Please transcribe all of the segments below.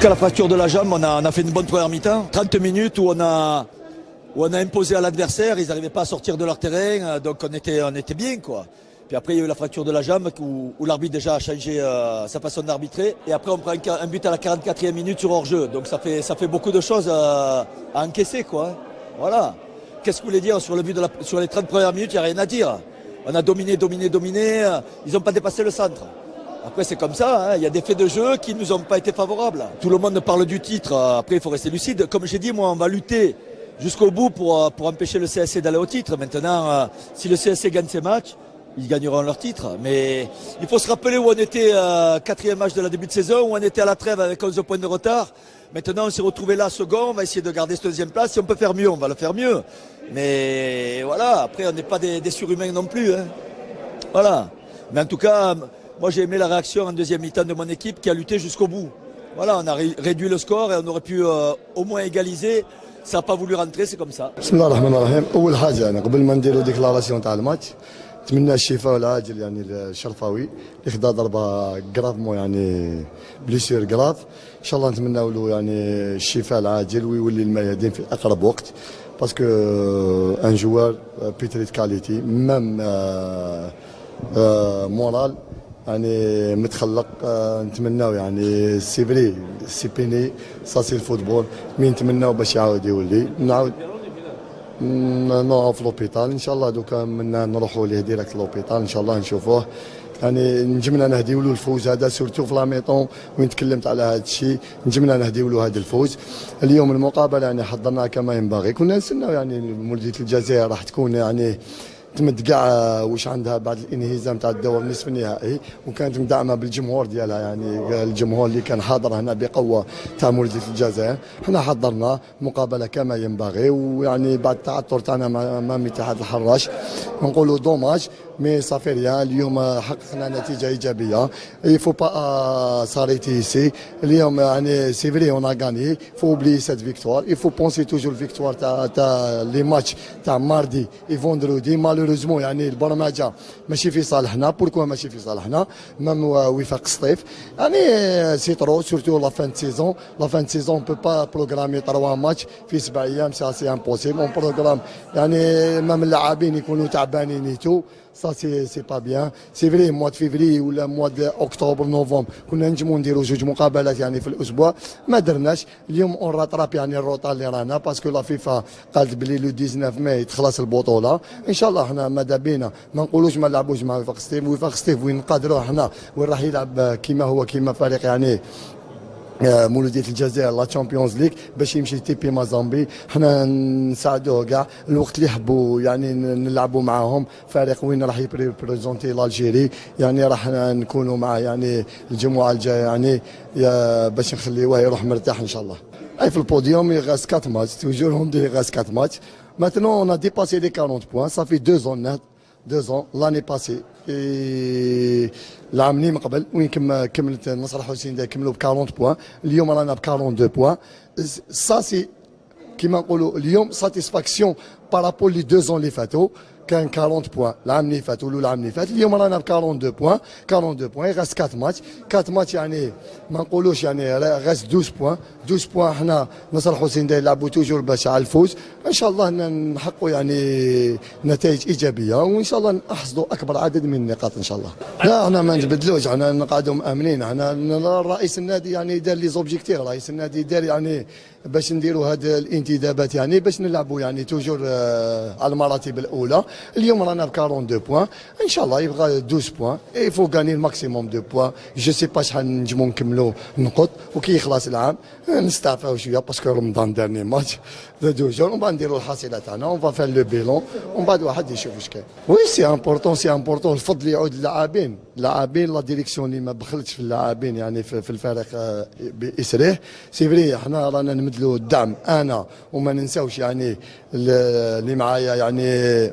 Qu'à la fracture de la jambe, on a fait une bonne première mi-temps. 30 minutes où on a imposé à l'adversaire, ils n'arrivaient pas à sortir de leur terrain, donc on était bien quoi. Puis après il y a eu la fracture de la jambe où l'arbitre déjà a changé sa façon d'arbitrer. Et après on prend un but à la 44e minute sur hors-jeu. Donc ça fait beaucoup de choses à encaisser quoi. Voilà. Qu'est-ce que vous voulez dire sur les 30 premières minutes, il n'y a rien à dire. On a dominé. Ils n'ont pas dépassé le centre. Après c'est comme ça, hein. Il y a des faits de jeu qui ne nous ont pas été favorables. Tout le monde parle du titre, après il faut rester lucide. Comme j'ai dit, moi on va lutter jusqu'au bout pour empêcher le CSC d'aller au titre. Maintenant, si le CSC gagne ses matchs, ils gagneront leur titre. Mais il faut se rappeler où on était, quatrième match de la début de saison, où on était à la trêve avec 11 points de retard. Maintenant, on s'est retrouvé là, second, on va essayer de garder cette deuxième place. Si on peut faire mieux, on va le faire mieux. Mais voilà, après, on n'est pas des surhumains non plus. Hein. Voilà. Mais en tout cas, moi j'ai aimé la réaction en deuxième mi-temps de mon équipe qui a lutté jusqu'au bout. Voilà, on a réduit le score et on aurait pu au moins égaliser. Ça n'a pas voulu rentrer, c'est comme ça. بسم الله الرحمن الرحيم. أول حاجة أنا قبل ما نديرو ديكلاراسيون تاع الماتش نتمنى الشفاء العاجل يعني الشرفاوي اللي خدا ضربة كرافمون يعني بليسير كراف. إن شاء الله نتمناو له يعني الشفاء العاجل ويولي الميادين في أقرب وقت. باسكو ان جوار بيتريت كاليتي ميم مورال يعني متخلق. نتمناو يعني سي فري سي بيني سا سي الفوتبول مين نتمناو باش يعاود يولي نعاود نروحو في لوبيتال ان شاء الله. دوكا منا نروحو ليه ديريكت لوبيتال ان شاء الله نشوفوه. يعني نجمنا نهديو له الفوز هذا سورتو في لاميطون وين تكلمت على هذا الشيء. نجمنا نهديو له هذا الفوز. اليوم المقابله يعني حضرناها كما ينبغي. كنا نستناو يعني مولودية الجزائر راح تكون يعني تمد كاع واش عندها بعد الانهزام تاع الدور النصف النهائي وكانت مدعمه بالجمهور ديالها. يعني الجمهور اللي كان حاضر هنا بقوه تاع مولودية الجزائر. حنا حضرنا مقابله كما ينبغي ويعني بعد التعثر تاعنا امام اتحاد الحراش نقولوا دوماج مي صافي ريان. اليوم حققنا نتيجه ايجابيه. يفو با ساريتي سي اليوم يعني سي فري اون غاني فو اوبلي سيت فيكتوار. يفو بونسي توجور فيكتوار تاع لي ماتش تاع ماردي اي فوندرودي. مالوريزمون يعني البرمجه ماشي في صالحنا. بوركوا ماشي في صالحنا مام وفاق سطيف يعني سي ترو سورتو لا فان سيزون. لا فان سيزون بو با بروغرامي 3 ماتش في 7 ايام سي امبوسيبل. اون بروغرام يعني مام اللاعبين يكونوا تعبانين نيتو. Ça c'est pas bien. C'est vrai mois de février ولا mois de octobre novembre كنا نجمو نديرو جوج مقابلات يعني في الاسبوع ما درناش. اليوم اون راتراب يعني الروطا اللي رانا باسكو لا فيفا قالت بلي لو 19 ماي تخلص البطوله. ان شاء الله حنا ماذا بينا ما نقولوش ما نلعبوش مع وفاق سطيف. وفاق سطيف وين نقدروا حنا وين راح يلعب كيما هو كيما فريق يعني مولودية الجزائر لا تشامبيونز ليغ باش يمشي تيبي مازامبي. حنا نساعدوه كاع الوقت اللي يحبوا يعني نلعبوا معاهم. فريق وين راح يبريزونتي لالجيري يعني راح نكونوا مع يعني الجمعه الجايه يعني باش نخليوه يروح مرتاح ان شاء الله. اي في البوديوم يغاس 4 ماتش توجور هم دي يغاس 4 ماتش. Maintenant on a dépassé les 40 points. Ça fait 2 ans net. 2 ans l'année passée. العام اللي من قبل وين كملت نصر حسين كملوا ب 40 بوان. اليوم رانا ب 42 بوان. سا سي كيما نقولوا اليوم ساتيسفاكسيون بارابول لي 2 ans اللي فاتوا. كان 40 بوان العام اللي فات ولا العام اللي فات. اليوم رانا ب 42 بوان. 42 بوان يغاس 4 ماتش. 4 ماتش يعني ما نقولوش يعني غاس 12 بوان. 12 بوان حنا نصر حسين يلعبوا توجور باش على الفوز. ان شاء الله نحققوا يعني نتائج ايجابيه وان شاء الله نحصدوا اكبر عدد من النقاط ان شاء الله. لا احنا ما نتبدلوش. احنا نقعدوا مامنين. احنا رئيس النادي يعني دار لي زوبجيكتيف. رئيس النادي دار يعني باش نديروا هذه الانتدابات يعني باش نلعبوا يعني توجور على المراتب الاولى. اليوم رانا ب 42 بوان. ان شاء الله يبغى 12 بوان. اي فو غاني الماكسيموم دو بوان. جو سي با شحال نجمو نكملوا نقط وكي يخلص العام نستعفاو شويه باسكو رمضان دارني ماتش دو جور ومن بعد نديروا الحصيله تاعنا اون فا لو بيلون ومن بعد واحد يشوف واش كاين. وي سي امبورطون سي امبورطون. الفضل يعود للاعبين. اللاعبين لا ديريكسيون اللي ما بخلتش في اللاعبين يعني في الفريق باسريه. سي فري حنا رانا نمدلوا الدعم انا وما ننساوش يعني اللي معايا يعني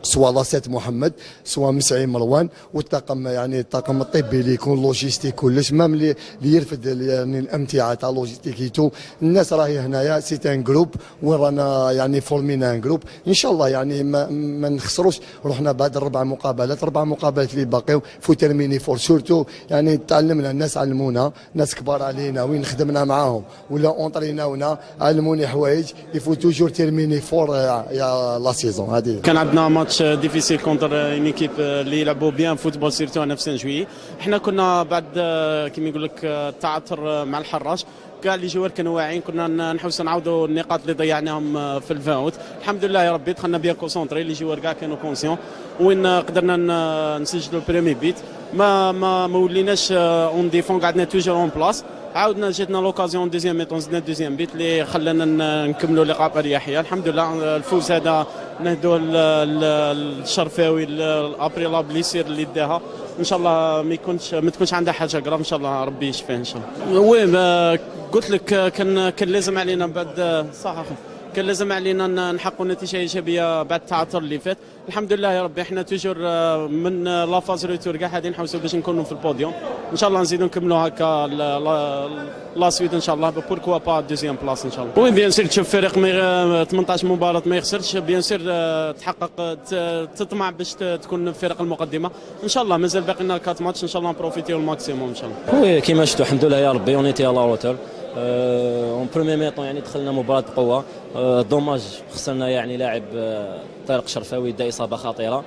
سواء لاسيت محمد سواء مسعي مروان والطاقم يعني الطاقم الطبي اللي يكون لوجيستيك كلش مام اللي يرفد يعني الامتعه تاع لوجيستيكيتو. الناس راهي هنايا سي ان جروب وين رانا يعني فورمينا ان جروب ان شاء الله يعني ما نخسروش روحنا بعد 4 مقابلات اللي باقيو فو تيرميني فور سورتو يعني تعلمنا الناس علمونا ناس كبار علينا وين خدمنا معاهم ولا اونطريناونا علموني حوايج يفو توجور تيرميني فور يا لا سيزون. هذه كان عندنا ماتش ديفيسيل كونتر اون ايكيب اللي يلعبوا بيان فوتبول سيرتو انا في سان جويي. احنا كنا بعد كيما يقول لك التعثر مع الحراش كاع اللي جوار كانوا واعيين كنا نحوسوا نعاودوا النقاط اللي ضيعناهم في الفاوت. الحمد لله يا ربي دخلنا بيان كونسونطري اللي جوار كاع كانوا كونسيون وين قدرنا نسجلوا البريمي بيت ما وليناش اون ديفون قعدنا توجور اون بلاص. عاودنا جاتنا لوكازيون دوزيام ميطون زدنا دوزيام بيت اللي خلانا نكملوا اللقاء باريحيه. الحمد لله الفوز هذا نهدوه الشرفاوي ابري لا بليسير اللي داها ان شاء الله ما تكونش عندها حاجه قراب ان شاء الله ربي يشفيه ان شاء الله. وي قلت لك كان لازم علينا بعد صح كان لازم علينا نحققوا نتيجه ايجابيه بعد التعثر اللي فات. الحمد لله يا ربي احنا توجور من لا فاز روتور كاع هادي نحوسوا باش نكونوا في البوديوم ان شاء الله نزيدوا نكملوا هكا لا سويد ان شاء الله بوركوا با دوزيام بلاص ان شاء الله. وي بيان سير تشوف فريق 18 مباراه ما يخسرش بيان سير تحقق تطمع باش تكون في فريق المقدمه ان شاء الله. مازال باقي لنا 4 ماتش ان شاء الله نبروفيتيو الماكسيموم ان شاء الله. وي كيما شفتوا الحمد لله يا ربي اونيتي على روتور اون بروميي ميطون يعني دخلنا مباراه بقوه. دوماج خسرنا يعني لاعب طارق شرفاوي دا اصابه خطيره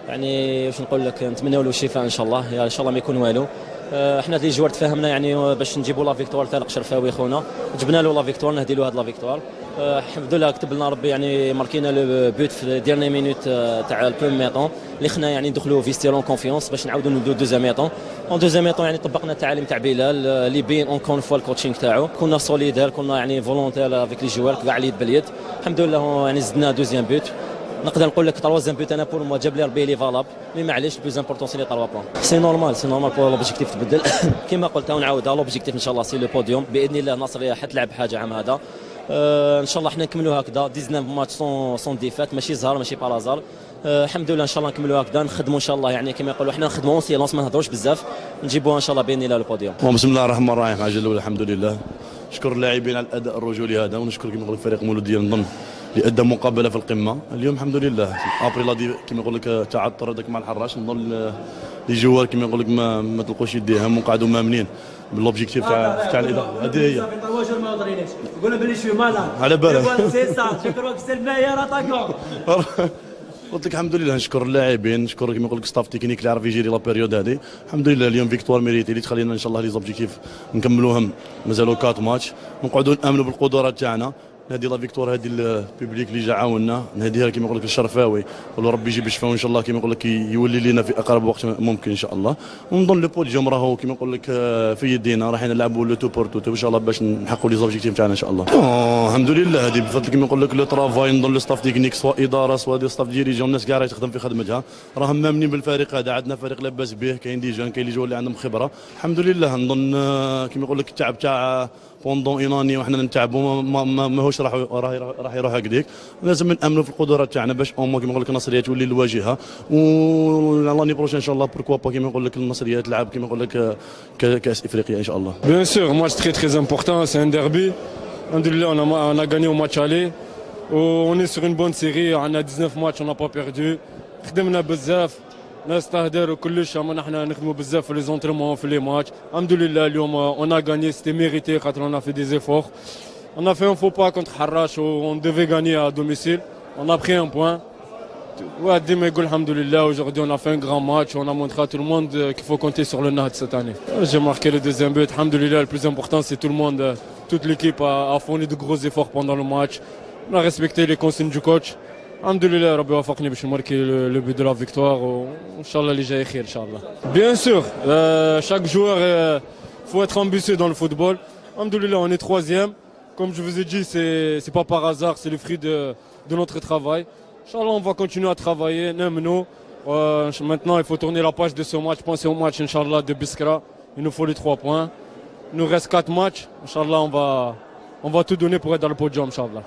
يعني واش نقول لك نتمنوا له الشفاء ان شاء الله ان شاء الله ما يكون والو. احنا لي جوار تفاهمنا يعني باش نجيبوا لا فيكتوار طارق شرفاوي خونا جبنا له لا فيكتوار نهدي له هاد لا فيكتوار. الحمد لله كتب لنا ربي يعني ماركينا لو بوت في ديرني مينوت تاع البروميي ميطون اللي خنا يعني ندخلوا في ستيرون كونفيونس باش نعاودوا نبداو دوزيام ميطون. اون دوزيام ميطون يعني طبقنا التعاليم تاع بلال اللي بين اونكون فوا الكوتشينغ تاعو كنا سوليدير كنا يعني فولونتير افيك لي جوار كاع اليد باليد. الحمد لله يعني زدنا دوزيام بوت نقدر نقول لك تروازيام بوت انا بور موا جاب لي ربي لي فالاب مي معليش البلوز امبورطون سي لي 3 بوان. سي نورمال بور لوبجيكتيف تبدل كيما قلت ونعاودها لوبجيكتيف ان شاء الله سي لو بوديوم باذن الله. النصر حتلعب حاجه عام هذا ان شاء الله حنا نكملوا هكذا 19 ماتش سون ديفات ماشي زهر ماشي بارازار. الحمد لله ان شاء الله نكملوا هكذا نخدموا ان شاء الله يعني كما يقولوا حنا نخدموا اون سيلونس ما نهضروش بزاف نجيبوها ان شاء الله باذن الله للبوديوم. بسم الله الرحمن الرحيم. حاجه الاولى الحمد لله نشكر اللاعبين على الاداء الرجولي هذا ونشكر كما يقول فريق مولوديه نظن اللي ادى مقابله في القمه اليوم الحمد لله. ابري لا كما يقول لك تعثر هذاك مع الحراش نظن لي جوار كما يقول لك ما تلقوش يديهم وقعدوا مامنين بالوبجيكتيف تاع الاداء. هذه هي ما دريناش قلنا بلي شويه مالا على بالك سي سا شكرا سي الماير اتاكون. قلت لك الحمد لله نشكر اللاعبين نشكر كما يقول لك ستاف تكنيك اللي عرف يجيري لا بيريود هذه. الحمد لله اليوم فيكتوار ميريتي اللي تخلينا ان شاء الله لي زوبجيكتيف نكملوهم مازالوا 4 ماتش ونقعدوا نامنوا بالقدرات تاعنا. نهدي لا فيكتور هذه البوبليك اللي جا عاونا نهديها كما يقول لك الشرفاوي ولو ربي يجيب الشفاء وان شاء الله كما يقول لك يولي لنا في اقرب وقت ممكن ان شاء الله. ونظن لو بوديوم راهو كما يقول لك في يدينا راح نلعبوا لو تو بورتو ان شاء الله باش نحققوا لي زوبجيكتيف تاعنا ان شاء الله. الحمد لله هذه بفضل كما يقول لك لو ترافاي نظن لو ستاف تكنيك سواء اداره سواء دي ستاف ديريجون الناس كاع راهي تخدم في خدمتها راهم مامنين بالفريق هذا. عندنا فريق لاباس به كاين دي جون كاين لي جوار اللي عندهم خبره الحمد لله. نظن كما يقول لك التعب تاع بوندون ايناني وحنا نتعبوا ماهوش راح يروح هكذاك. لازم نامنوا في القدرات تاعنا باش كما يقول لك النصريه تولي الواجهه ولاني بروشين ان شاء الله بوركوا با كما يقول لك النصريه تلعب كما يقول لك كاس افريقيا ان شاء الله. Bien sûr, match très important, c'est un derby. Alhamdoulilah, on a gagné au match aller. On est sur une bonne série, on a 19 matchs, on n'a pas perdu. خدمنا بزاف ناس تهدر وكلش اما نحن نخدموا بزاف في لي زونتريمون في لي ماتش. الحمد لله اليوم on a gagné, c'était mérité quand on a fait des efforts. On a fait un faux pas contre Harrach où on devait gagner à domicile. On a pris un point. Aujourd'hui on a fait un grand match, on a montré à tout le monde qu'il faut compter sur le NAD cette année. J'ai marqué le deuxième but, alhamdoulilah, le plus important c'est tout le monde, toute l'équipe a fourni de gros efforts pendant le match. On a respecté les consignes du coach. Alhamdoulilah, Rabbi wafaqni باش marquer le but de la victoire. Inch'Allah les جاي خير Inch'Allah. Bien sûr, chaque joueur faut être ambitieux dans le football. Alhamdoulilah, on est troisième. Comme je vous ai dit, c'est pas par hasard, c'est le fruit de notre travail. Inch'Allah, on va continuer à travailler. Maintenant, il faut tourner la page de ce match. Penser au match, Inch'Allah, de Biskra. Il nous faut les 3 points. Il nous reste 4 matchs. Inch'Allah, on va tout donner pour être dans le podium, Inch'Allah.